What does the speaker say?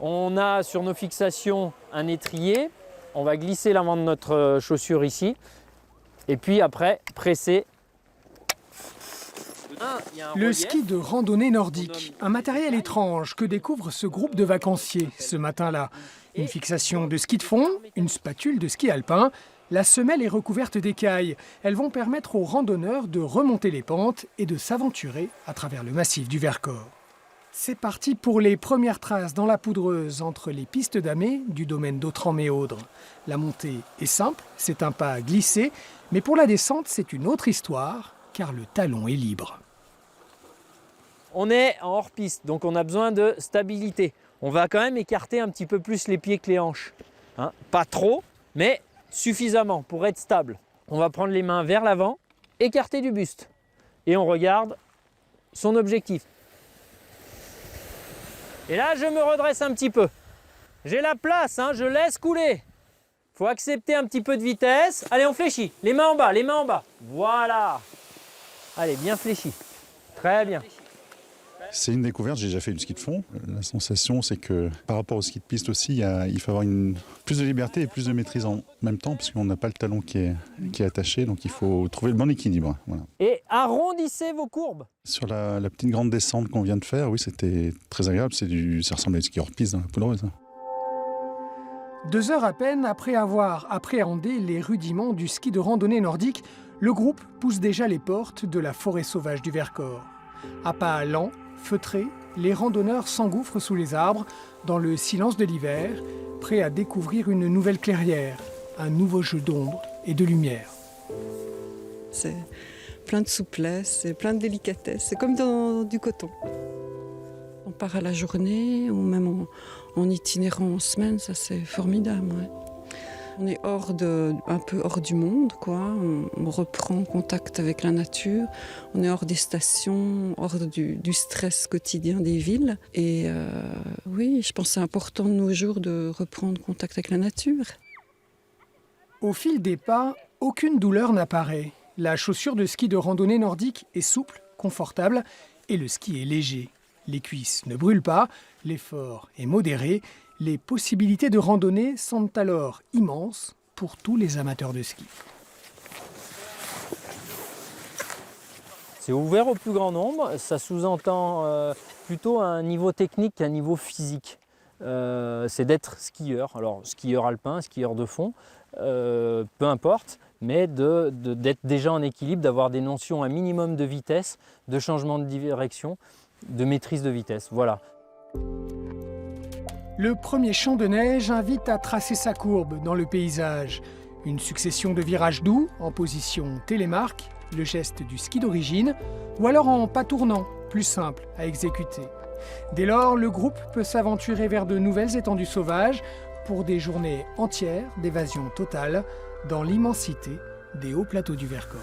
On a sur nos fixations un étrier. On va glisser l'avant de notre chaussure ici. Et puis après, presser. Le ski de randonnée nordique, un matériel étrange que découvre ce groupe de vacanciers ce matin-là. Une fixation de ski de fond, une spatule de ski alpin. La semelle est recouverte d'écailles. Elles vont permettre aux randonneurs de remonter les pentes et de s'aventurer à travers le massif du Vercors. C'est parti pour les premières traces dans la poudreuse entre les pistes damées du domaine d'Autran-Méaudre. La montée est simple, c'est un pas glissé, mais pour la descente, c'est une autre histoire, car le talon est libre. On est en hors-piste, donc on a besoin de stabilité. On va quand même écarter un petit peu plus les pieds que les hanches. Hein, pas trop, mais suffisamment pour être stable. On va prendre les mains vers l'avant, écarter du buste. Et on regarde son objectif. Et là, je me redresse un petit peu. J'ai la place, hein, je laisse couler. Il faut accepter un petit peu de vitesse. Allez, on fléchit. Les mains en bas, les mains en bas. Voilà. Allez, bien fléchi. Très bien. C'est une découverte, j'ai déjà fait du ski de fond. La sensation, c'est que par rapport au ski de piste aussi, il faut avoir plus de liberté et plus de maîtrise en même temps, parce qu'on n'a pas le talon qui est attaché, donc il faut trouver le bon équilibre. Voilà. Et arrondissez vos courbes. Sur la petite grande descente qu'on vient de faire, oui, c'était très agréable. Ça ressemble à du ski hors piste dans la poudreuse. 2 heures à peine après avoir appréhendé les rudiments du ski de randonnée nordique, le groupe pousse déjà les portes de la forêt sauvage du Vercors. À pas lents, feutrés, les randonneurs s'engouffrent sous les arbres, dans le silence de l'hiver, prêts à découvrir une nouvelle clairière, un nouveau jeu d'ombre et de lumière. C'est plein de souplesse, et plein de délicatesse, c'est comme dans du coton. On part à la journée ou même en itinérant en semaine, ça c'est formidable. Ouais. On est un peu hors du monde, quoi. On reprend contact avec la nature. On est hors des stations, hors du stress quotidien des villes. Et oui, je pense que c'est important de nos jours de reprendre contact avec la nature. Au fil des pas, aucune douleur n'apparaît. La chaussure de ski de randonnée nordique est souple, confortable et le ski est léger. Les cuisses ne brûlent pas, l'effort est modéré. Les possibilités de randonnée semblent alors immenses pour tous les amateurs de ski. C'est ouvert au plus grand nombre, ça sous-entend plutôt un niveau technique qu'un niveau physique. C'est d'être skieur, alors skieur alpin, skieur de fond, peu importe, mais d'être déjà en équilibre, d'avoir des notions un minimum de vitesse, de changement de direction, de maîtrise de vitesse, voilà. Le premier champ de neige invite à tracer sa courbe dans le paysage. Une succession de virages doux en position télémarque, le geste du ski d'origine, ou alors en pas tournant, plus simple à exécuter. Dès lors, le groupe peut s'aventurer vers de nouvelles étendues sauvages pour des journées entières d'évasion totale dans l'immensité des hauts plateaux du Vercors.